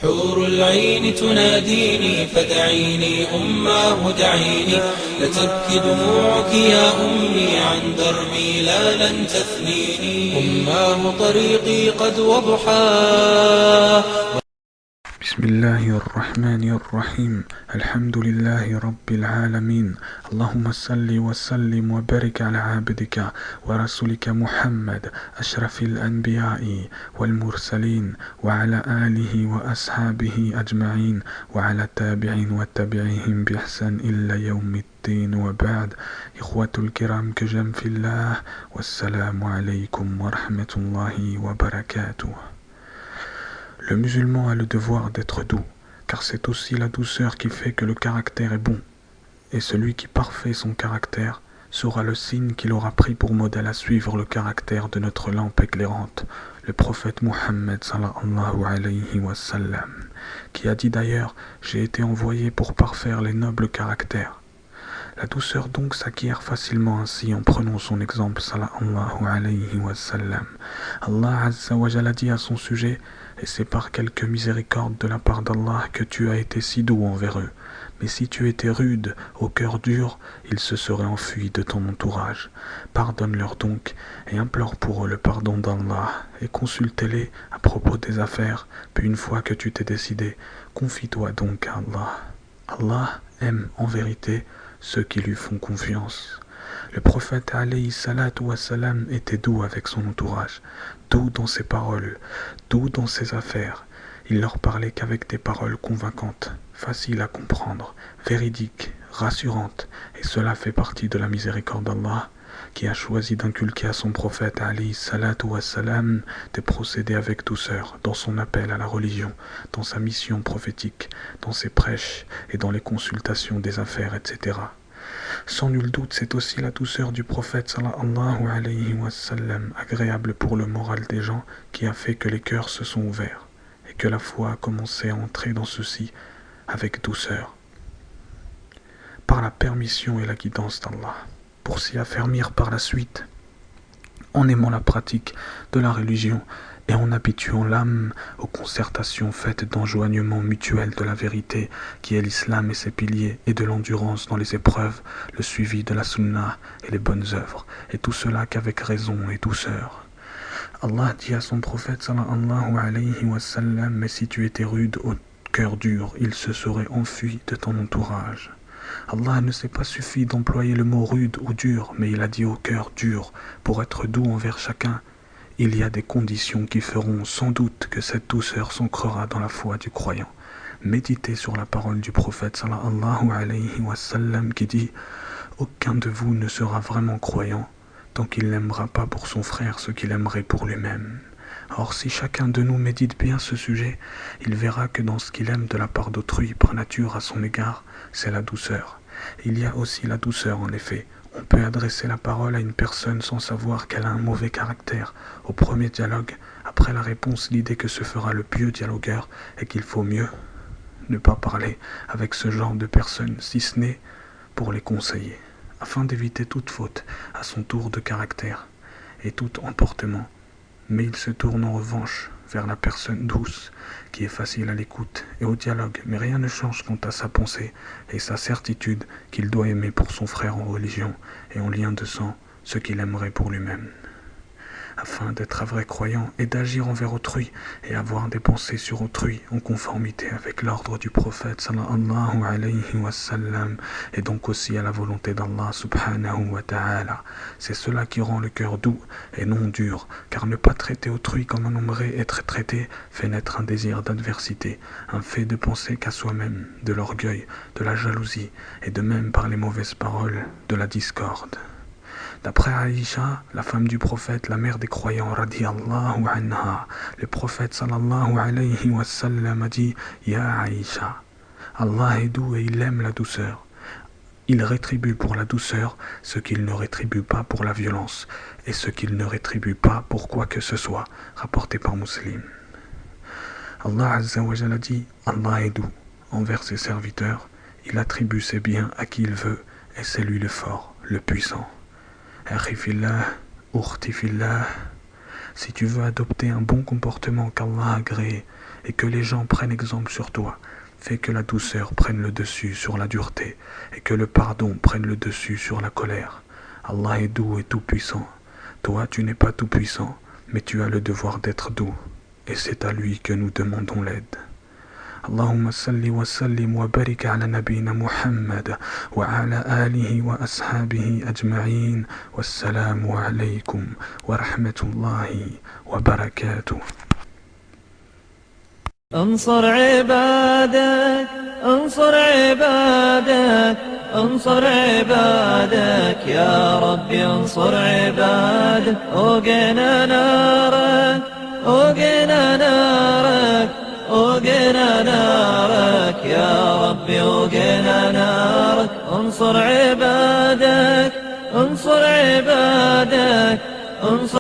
حور العين تناديني فدعيني أماه دعيني لتبكي دموعك يا أمي عن دربي لا لن تثنيني أماه طريقي قد وضحاه. بسم الله الرحمن الرحيم. الحمد لله رب العالمين. اللهم صل وسلم وبارك على عبدك ورسولك محمد أشرف الأنبياء والمرسلين وعلى آله وأصحابه أجمعين وعلى التابعين وتابعيهم بإحسان إلى يوم الدين وبعد. إخوة الكرام que j'aime في الله والسلام عليكم ورحمة الله وبركاته. Le musulman a le devoir d'être doux, car c'est aussi la douceur qui fait que le caractère est bon. Et celui qui parfait son caractère sera le signe qu'il aura pris pour modèle à suivre le caractère de notre lampe éclairante, le prophète Mohammed sallallahu alayhi wa sallam, qui a dit d'ailleurs « J'ai été envoyé pour parfaire les nobles caractères ». La douceur donc s'acquiert facilement ainsi en prenant son exemple sallallahu alayhi wa sallam. Allah azza wa jalla dit à son sujet « Et c'est par quelque miséricorde de la part d'Allah que tu as été si doux envers eux. Mais si tu étais rude, au cœur dur, ils se seraient enfuis de ton entourage. Pardonne-leur donc et implore pour eux le pardon d'Allah et consulte-les à propos des affaires, puis une fois que tu t'es décidé, confie-toi donc à Allah. Allah aime en vérité ceux qui lui font confiance. » Le prophète alayhi salatu wa salam était doux avec son entourage, doux dans ses paroles, doux dans ses affaires. Il leur parlait qu'avec des paroles convaincantes, faciles à comprendre, véridiques, rassurantes, et cela fait partie de la miséricorde d'Allah, qui a choisi d'inculquer à son prophète alayhi salatu wa salam de procéder avec douceur dans son appel à la religion, dans sa mission prophétique, dans ses prêches et dans les consultations des affaires, etc. Sans nul doute, c'est aussi la douceur du prophète sallallahu alayhi wa sallam, agréable pour le moral des gens, qui a fait que les cœurs se sont ouverts et que la foi a commencé à entrer dans ceux-ci avec douceur, par la permission et la guidance d'Allah, pour s'y affermir par la suite, en aimant la pratique de la religion et en habituant l'âme aux concertations faites d'enjoignement mutuel de la vérité qui est l'islam et ses piliers, et de l'endurance dans les épreuves, le suivi de la sunna et les bonnes œuvres, et tout cela qu'avec raison et douceur. Allah dit à son prophète sallallahu alayhi wa sallam « Mais si tu étais rude au cœur dur, ils se seraient enfuis de ton entourage. » Allah ne s'est pas suffi d'employer le mot rude ou dur, mais il a dit au cœur dur, pour être doux envers chacun. Il y a des conditions qui feront sans doute que cette douceur s'ancrera dans la foi du croyant. Méditez sur la parole du prophète sallallahu alayhi wa sallam qui dit « Aucun de vous ne sera vraiment croyant tant qu'il n'aimera pas pour son frère ce qu'il aimerait pour lui-même. » Or, si chacun de nous médite bien ce sujet, il verra que dans ce qu'il aime de la part d'autrui par nature à son égard, c'est la douceur. Il y a aussi la douceur en effet. On peut adresser la parole à une personne sans savoir qu'elle a un mauvais caractère. Au premier dialogue, après la réponse, l'idée que se fera le pieux dialogueur est qu'il faut mieux ne pas parler avec ce genre de personnes, si ce n'est pour les conseiller, afin d'éviter toute faute à son tour de caractère et tout emportement. Mais il se tourne en revanche vers la personne douce, qui est facile à l'écoute et au dialogue, mais rien ne change quant à sa pensée et sa certitude qu'il doit aimer pour son frère en religion et en lien de sang ce qu'il aimerait pour lui-même. Afin d'être un vrai croyant et d'agir envers autrui et avoir des pensées sur autrui en conformité avec l'ordre du prophète sallallahu alayhi wa sallam et donc aussi à la volonté d'Allah subhanahu wa ta'ala. C'est cela qui rend le cœur doux et non dur, car ne pas traiter autrui comme on aimerait être traité fait naître un désir d'adversité, un fait de penser qu'à soi-même, de l'orgueil, de la jalousie et de même par les mauvaises paroles, de la discorde. D'après Aïcha, la femme du prophète, la mère des croyants, radiyallahu anha, le prophète sallallahu alayhi wa sallam a dit « Ya Aïcha, Allah est doux et il aime la douceur. Il rétribue pour la douceur ce qu'il ne rétribue pas pour la violence et ce qu'il ne rétribue pas pour quoi que ce soit. » Rapporté par Muslim. Allah azza wa jalla dit « Allah est doux envers ses serviteurs. Il attribue ses biens à qui il veut et c'est lui le fort, le puissant. » Akhi fillah, ukhti fillah, si tu veux adopter un bon comportement qu'Allah a agréé et que les gens prennent exemple sur toi. Fais que la douceur prenne le dessus sur la dureté et que le pardon prenne le dessus sur la colère. Allah est doux et tout-puissant. Toi, tu n'es pas tout-puissant, mais tu as le devoir d'être doux. Et c'est à lui que nous demandons l'aide. اللهم صل وسلم وبارك على نبينا محمد وعلى آله وأصحابه أجمعين والسلام عليكم ورحمة الله وبركاته. انصر عبادك انصر عبادك انصر عبادك يا ربي انصر عبادك وقنا نارك وقنا نارك وقنا نارك يا ربي وقنا نارك انصر عبادك